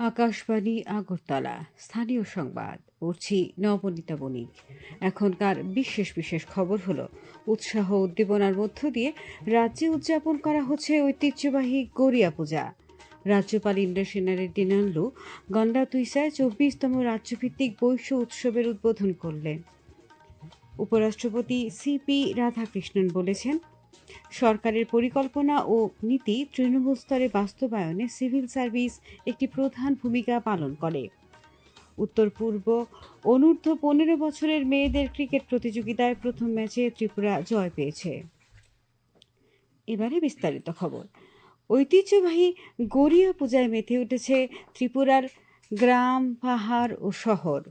আকাশবাণী আগরতলা স্থানীয় সংবাদ পড়ছি নবনীতা বণিক। এখনকার বিশেষ বিশেষ খবর হলো উৎসাহ উদ্দীপনার মধ্য দিয়ে রাজ্যে উদযাপন করা হচ্ছে ঐতিহ্যবাহী গড়িয়া পূজা। রাজ্যপাল ইন্দ্রসেনা রেড্ডি নানলু গন্ডাতুইসায় 24তম রাজ্যভিত্তিক বৈশ্য উৎসবের উদ্বোধন করলেন। উপরাষ্ট্রপতি সিপি রাধাকৃষ্ণন বলেছেন, সরকারের পরিকল্পনা ও নীতি তৃণমূল স্তরে বাস্তবায়নে সিভিল সার্ভিস একটি প্রধান ভূমিকা পালন করে। উত্তর পূর্ব অনূর্ধ্ব 15 বছরের মেয়েদের ক্রিকেট প্রতিযোগিতায় প্রথম ম্যাচে ত্রিপুরা জয় পেয়েছে। এবারে বিস্তারিত খবর। ঐতিহ্যবাহী গড়িয়া পূজায় মেতে উঠেছে ত্রিপুরার গ্রাম, পাহাড় ও শহর।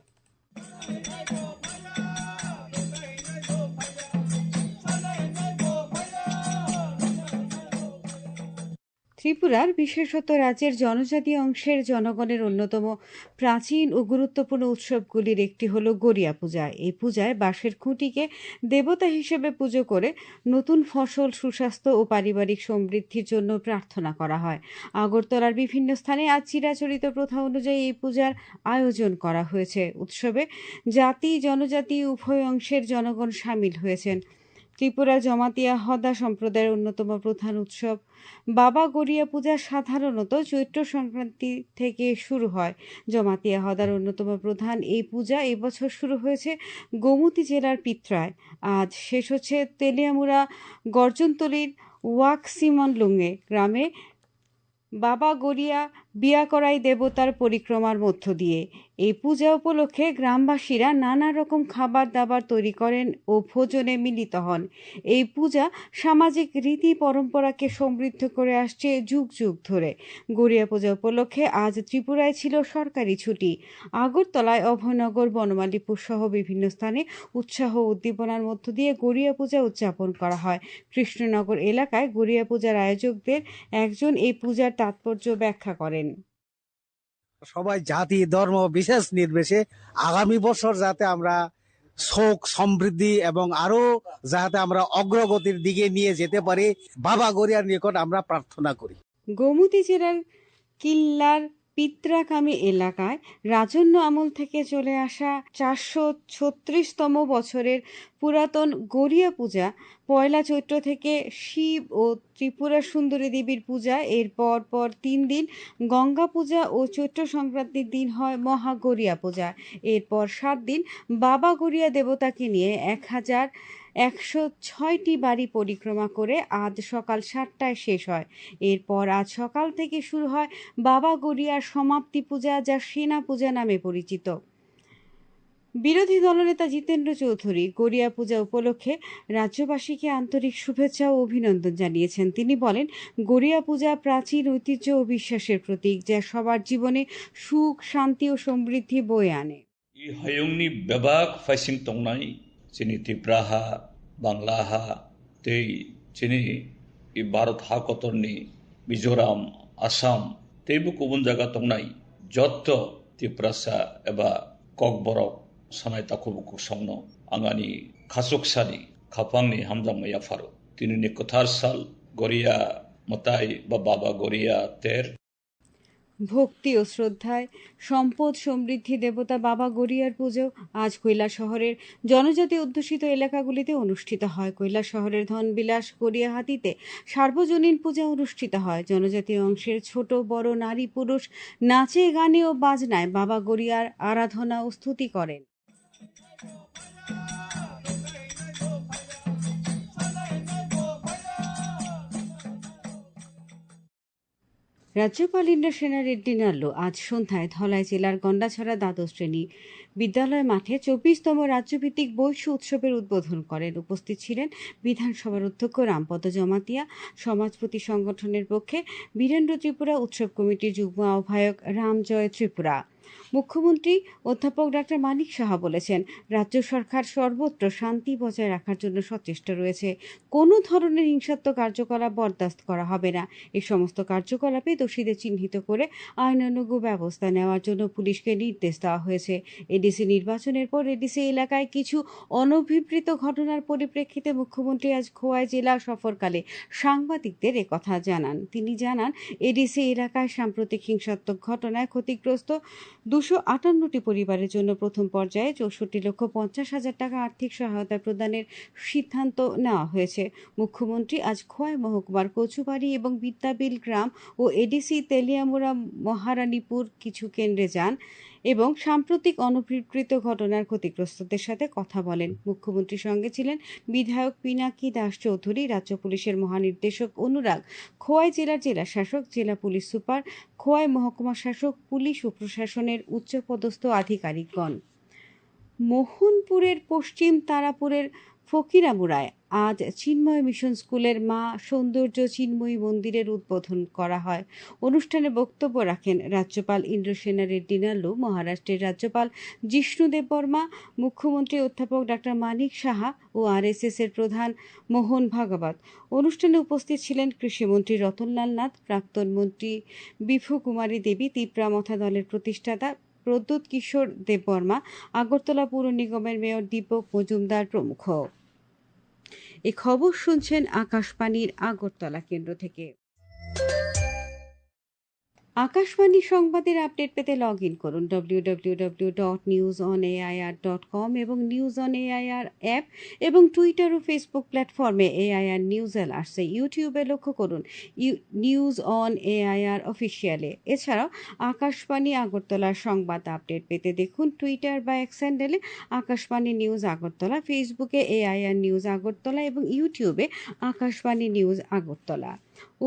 ত্রিপুরার বিশেষত রাজ্যের জনজাতি অংশের জনগণের অন্যতম প্রাচীন ও গুরুত্বপূর্ণ উৎসবগুলির একটি হল গড়িয়া পূজা। এই পূজায় বাঁশের খুঁটিকে দেবতা হিসেবে পুজো করে নতুন ফসল, সুস্বাস্থ্য ও পারিবারিক সমৃদ্ধির জন্য প্রার্থনা করা হয়। আগরতলার বিভিন্ন স্থানে আজ চিরাচরিত প্রথা অনুযায়ী এই পূজার আয়োজন করা হয়েছে। উৎসবে জাতি জনজাতি উভয় অংশের জনগণ সামিল হয়েছেন। ত্রিপুরা জমাতিয়া হদা সম্প্রদায়ের অন্যতম প্রধান উৎসব বাবা গড়িয়া পূজা সাধারণত চৈত্র সংক্রান্তি থেকে শুরু হয়। জমাতিয়া হদার অন্যতম প্রধান এই পূজা এবছর শুরু হয়েছে গোমতী জেলার পিত্রায়। আজ শেষ হচ্ছে তেলিয়ামুড়া গর্জনতলির ওয়াকসিমনলুঙে গ্রামে বাবা গড়িয়া বিয়া করাই দেবতার পরিক্রমার মধ্য দিয়ে। এই পূজা উপলক্ষে গ্রামবাসীরা নানা রকম খাবার দাবার তৈরি করেন ও ভোজনে মিলিত হন। এই পূজা সামাজিক রীতি পরম্পরাকে সমৃদ্ধ করে আসছে যুগ যুগ ধরে। গড়িয়া পূজা উপলক্ষে আজ ত্রিপুরায় ছিল সরকারি ছুটি। আগরতলায় অভয়নগর, বনমালীপুর সহ বিভিন্ন স্থানে উৎসাহ উদ্দীপনার মধ্য দিয়ে গড়িয়া পূজা উদযাপন করা হয়। কৃষ্ণনগর এলাকায় গড়িয়া পূজার আয়োজকদের একজন এই পূজার তাৎপর্য ব্যাখ্যা করেন। সবাই জাতি ধর্ম বিশেষ নির্বিশেষে আগামী বছর যাতে আমরা সুখ সমৃদ্ধি এবং আরো যাতে আমরা অগ্রগতির দিকে নিয়ে যেতে পারি, বাবা গড়িয়ার নিকট আমরা প্রার্থনা করি। গোমতী জেলার কিল্লার পিত্রাকামী এলাকায় রাজন্য আমল থেকে চলে আসা 436তম বছরের পুরাতন গড়িয়া পূজা পয়লা চৈত্র থেকে শিব ও ত্রিপুরা সুন্দরী দেবীর পূজা, এর পর 3 দিন গঙ্গা পূজা ও চৈত্র সংক্রান্তির দিন হয় মহা গড়িয়া পূজা। এরপর 7 দিন বাবা গড়িয়া দেবতাকে নিয়ে 1106টি বাড়ি পরিক্রমা করে আজ সকাল 7টায় শেষ হয়। এরপর আজ সকাল থেকে শুরু হয় বাবা গড়িয়ার সমাপ্তি পূজা, যা সেনা পূজা নামে পরিচিত। বিরোধী দলনেতা জিতেন্দ্র চৌধুরী গড়িয়া পূজা উপলক্ষে রাজ্যবাসীকে আন্তরিক শুভেচ্ছা ও অভিনন্দন জানিয়েছেন। তিনি বলেন, গড়িয়া পূজা প্রাচীন ঐতিহ্য ও বিশ্বাসের প্রতীক, যা সবার জীবনে সুখ, শান্তি ও সমৃদ্ধি বয়ে আনে। 이 허용니 매박 파이싱 동나이 지니 디브라하 방라하 데이 지니 이 바로 하코토니 미조람 아삼 대부 구분자가 동나이 저터 디브라사 에바 꼭버럭 사나이 따코부국 성노 앙아니 가속사니 가방니 함장마 야파로 তিনিনি কথার সাল গড়িয়া মতাই বা বাবা গড়িয়া তের। ভক্তি ও শ্রদ্ধায় সম্পদ সমৃদ্ধি দেবতা বাবা গড়িয়ার পুজো আজ কৈলাস শহরের জনজাতি অধ্যুষিত এলাকাগুলিতে অনুষ্ঠিত হয়। কৈলাস শহরের ধনবিলাস গড়িয়াহাটিতে সার্বজনীন পূজা অনুষ্ঠিত হয়। জনজাতি অংশের ছোট বড় নারী পুরুষ নাচে গানে ও বাজনায় বাবা গড়িয়ার আরাধনা ও স্তুতি করেন। রাজ্যপাল ইন্দ্রসেনা রেড্ডি নানলু আজ সন্ধ্যায় ধলাই জেলার গন্ডাছড়া দ্বাদশ শ্রেণী বিদ্যালয় মাঠে 24তম রাজ্যভিত্তিক বৈশ্য উৎসবের উদ্বোধন করেন। উপস্থিত ছিলেন বিধানসভার অধ্যক্ষ রামপদ জমাতিয়া, সমাজপতি সংগঠনের পক্ষে বীরেন্দ্র ত্রিপুরা, উৎসব কমিটির যুগ্ম আহ্বায়ক রামজয় ত্রিপুরা। মুখ্যমন্ত্রী অধ্যাপক ডাক্তার মানিক সাহা বলেছেন, রাজ্য সরকার সর্বত্র শান্তি বজায় রাখার জন্য সচেষ্ট রয়েছে। কোনো ধরনের হিংসাত্মক কার্যকলাপ বরদাস্ত করা হবে না। এই সমস্ত কার্যকলাপে দোষীদের চিহ্নিত করে আইনানুগ ব্যবস্থা নেওয়ার জন্য পুলিশকে নির্দেশ দেওয়া হয়েছে। এডিসি নির্বাচনের পর এডিসি এলাকায় কিছু অনভিপ্রেত ঘটনার পরিপ্রেক্ষিতে মুখ্যমন্ত্রী আজ খোয়াই জেলা সফরকালে সাংবাদিকদের একথা জানান। তিনি জানান, এডিসি এলাকায় সাম্প্রতিক হিংসাত্মক ঘটনায় ক্ষতিগ্রস্ত 258টি পরিবারের জন্য প্রথম পর্যায়ে 64,50,000 টাকা আর্থিক সহায়তা প্রদানের সিদ্ধান্ত নেওয়া হয়েছে। মুখ্যমন্ত্রী আজ খোয়াই মহকুমার কচুবাড়ি এবং বিদ্যাবিল গ্রাম ও এডিসি তেলিয়ামুড়া মহারানীপুর কিছু কেন্দ্রে যান এবং সাম্প্রতিক অনভিপ্রেত ঘটনার ক্ষতিগ্রস্তদের সাথে কথা বলেন। মুখ্যমন্ত্রীর সঙ্গে ছিলেন বিধায়ক পিনাকি দাস চৌধুরী, রাজ্য পুলিশের মহানির্দেশক অনুরাগ, খোয়াই জেলার জেলা শাসক, জেলা পুলিশ সুপার, খোয়াই মহকুমা শাসক, পুলিশ ও প্রশাসনের উচ্চপদস্থ আধিকারিকগণ। মোহনপুরের পশ্চিম তারাপুরের ফকিরামুড়ায় আজ চিন্ময় মিশন স্কুলের মা সৌন্দর্য চিন্ময়ী মন্দিরের উদ্বোধন করা হয়। অনুষ্ঠানে বক্তব্য রাখেন রাজ্যপাল ইন্দ্রসেনা রেড্ডি নাল্লু, মহারাষ্ট্রের রাজ্যপাল জিষ্ণু দেববর্মা, মুখ্যমন্ত্রী অধ্যাপক ডাক্তার মানিক সাহা ও আরএসএস এর প্রধান মোহন ভাগবত। অনুষ্ঠানে উপস্থিত ছিলেন কৃষিমন্ত্রী রতনলাল নাথ, প্রাক্তন মন্ত্রী বিভু কুমারী দেবী, তিপ্রামথা দলের প্রতিষ্ঠাতা প্রদ্যুৎ কিশোর দেববর্মা, আগরতলা পৌর নিগমের মেয়র দীপক মজুমদার প্রমুখ। এই খবর শুনছেন আকাশবাণীর আগরতলা কেন্দ্র থেকে। আকাশবাণী সংবাদের আপডেট পেতে লগ ইন করুন www.newsonair.com এবং নিউজ অন এআইআর অ্যাপ এবং টুইটার ও ফেসবুক প্ল্যাটফর্মে এআইআর নিউজ এলার্টসে। ইউটিউবে লক্ষ্য করুন নিউজ অন এআইআর অফিসিয়ালে। এছাড়াও আকাশবাণী আগরতলার সংবাদ আপডেট পেতে দেখুন টুইটার বা এক্স হ্যান্ডেলে আকাশবাণী নিউজ আগরতলা, ফেসবুকে এআইআর নিউজ আগরতলা এবং ইউটিউবে আকাশবাণী নিউজ আগরতলা।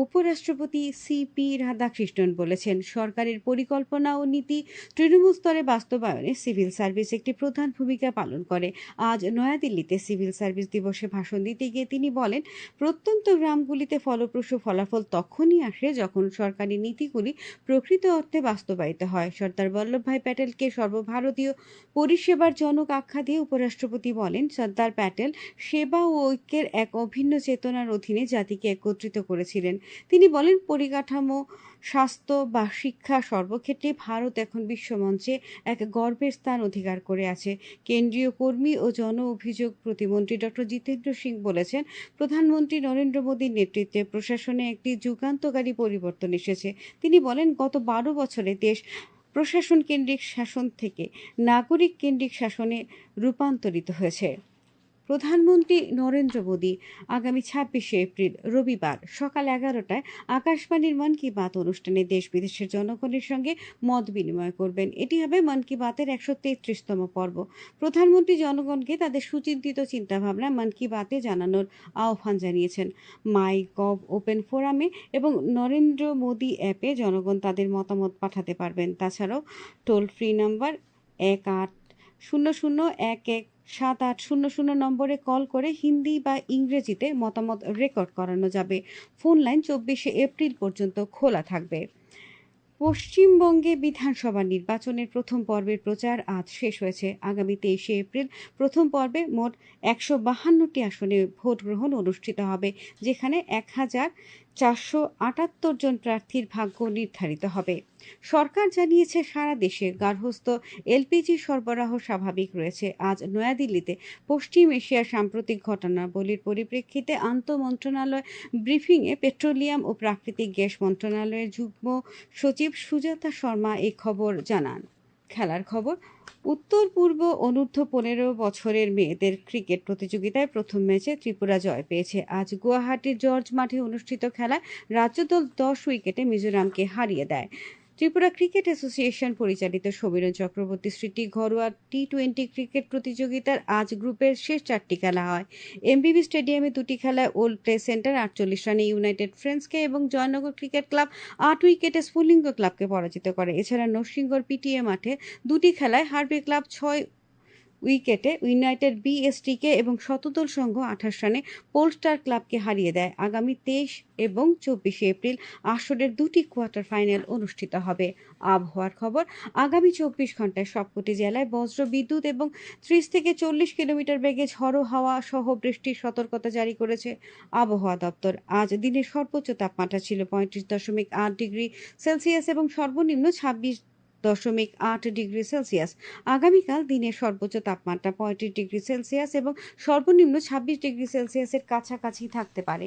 উপরাষ্ট্রপতি সিপি রাধাকৃষ্ণন বলেছেন, সরকারের পরিকল্পনা ও নীতি তৃণমূল স্তরে বাস্তবায়নে সিভিল সার্ভিস একটি প্রধান ভূমিকা পালন করে। আজ নয়াদিল্লিতে সিভিল সার্ভিস দিবসে ভাষণ দিতে গিয়ে তিনি বলেন, প্রত্যন্ত গ্রামগুলিতে ফলপ্রসূ ফলাফল তখনই আসে যখন সরকারি নীতিগুলি প্রকৃত অর্থে বাস্তবায়িত হয়। সর্দার বল্লভভাই প্যাটেলকে সর্বভারতীয় পরিষেবার জনক আখ্যা দিয়ে উপরাষ্ট্রপতি বলেন, সর্দার প্যাটেল সেবা ও ঐক্যের এক অভিন্ন চেতনার অধীনে জাতিকে একত্রিত করেছিলেন। তিনি বলেন, পরিকাঠামো, স্বাস্থ্য বা শিক্ষা সর্বক্ষেত্রে ভারত এখন বিশ্বমঞ্চে এক গর্বের স্থান অধিকার করে আছে। কেন্দ্রীয় কর্মী ও জন অভিযোগ প্রতিমন্ত্রী ডক্টর জিতেন্দ্র সিং বলেছেন, প্রধানমন্ত্রী নরেন্দ্র মোদীর নেতৃত্বে প্রশাসনে একটি যুগান্তকারী পরিবর্তন এসেছে। তিনি বলেন, গত 12 বছরে দেশ প্রশাসন কেন্দ্রিক শাসন থেকে নাগরিক কেন্দ্রিক শাসনে রূপান্তরিত হয়েছে। প্রধানমন্ত্রী নরেন্দ্র মোদী আগামী 26শে এপ্রিল রবিবার সকাল 11টায় আকাশবাণীর মন কি বাত অনুষ্ঠানে দেশ বিদেশের জনগণের সঙ্গে মত বিনিময় করবেন। এটি হবে মন কি বাতের 133তম পর্ব। প্রধানমন্ত্রী জনগণকে তাদের সুচিন্তিত চিন্তাভাবনা মন কি বাতে জানানোর আহ্বান জানিয়েছেন। মাই গভ ওপেন ফোরামে এবং নরেন্দ্র মোদী অ্যাপে জনগণ তাদের মতামত পাঠাতে পারবেন। তাছাড়াও টোল ফ্রি নাম্বার 1800117800 নম্বরে কল করে হিন্দি বা ইংরেজিতে মতামত রেকর্ড করানো যাবে। ফোন লাইন 24শে এপ্রিল পর্যন্ত খোলা থাকবে। পশ্চিমবঙ্গে বিধানসভা নির্বাচনের প্রথম পর্বের প্রচার আজ শেষ হয়েছে। আগামী 23শে এপ্রিল প্রথম পর্বে মোট 152টি আসনে ভোট গ্রহণ অনুষ্ঠিত হবে, যেখানে 1478 জন প্রার্থীর ভাগ্য নির্ধারিত হবে। সরকার জানিয়েছে, সারা দেশে গার্হস্থ্য এলপিজি সরবরাহ স্বাভাবিক রয়েছে। আজ নয়াদিল্লিতে পশ্চিম এশিয়ার সাম্প্রতিক ঘটনাবলীর পরিপ্রেক্ষিতে আন্তঃমন্ত্রণালয় ব্রিফিংয়ে পেট্রোলিয়াম ও প্রাকৃতিক গ্যাস মন্ত্রণালয়ের যুগ্ম সচিব সুজাতা শর্মা এই খবর জানান। খেলার খবর, উত্তর পূর্ব অনূর্ধ্ব 15 বছরের মেয়েদের ক্রিকেট প্রতিযোগিতায় প্রথম ম্যাচে ত্রিপুরা জয় পেয়েছে। আজ গুয়াহাটির জর্জ মাঠে অনুষ্ঠিত খেলায় রাজ্যদল 10 উইকেটে মিজোরামকে হারিয়ে দেয়। ত্রিপুরা ক্রিকেট অ্যাসোসিয়েশন পরিচালিত সমীরণ চক্রবর্তী স্মৃতি ঘরোয়া টি20 ক্রিকেট প্রতিযোগিতার আজ গ্রুপের শেষ 4টি খেলা হয়। এমবিবি স্টেডিয়ামে 2টি খেলায় ওল্ড প্লে সেন্টার 48 রানে ইউনাইটেড ফ্রেন্ডসকে এবং জয়নগর ক্রিকেট ক্লাব 8 উইকেটে স্ফুলিঙ্গ ক্লাবকে পরাজিত করে। এছাড়া নরসিংগড় পিটিএ মাঠে 2টি খেলায় হার্ভে ক্লাব 6 উইকেটে ইউনাইটেড বিএসটিকে এবং শতদল সংঘ 28 রানে পোলস্টার ক্লাবকে হারিয়ে দেয়। আগামী 23 এবং 24 এপ্রিল আসরের দুটি কোয়ার্টার ফাইনাল অনুষ্ঠিত হবে। আবহাওয়ার খবর। আগামী 24 ঘন্টায় সবকটি জেলায় বজ্র বিদ্যুৎ এবং 30 থেকে 40 কিলোমিটার বেগে ঝড়ো হাওয়া সহ বৃষ্টির সতর্কতা জারি করেছে আবহাওয়া দপ্তর। আজ দিনের সর্বোচ্চ তাপমাত্রা ছিল 35.8 ডিগ্রি সেলসিয়াস এবং সর্বনিম্ন 26.8 ডিগ্রি সেলসিয়াস। আগামীকাল দিনের সর্বোচ্চ তাপমাত্রা 35 ডিগ্রি সেলসিয়াস এবং সর্বনিম্ন 26 ডিগ্রি সেলসিয়াসের কাছাকাছি থাকতে পারে।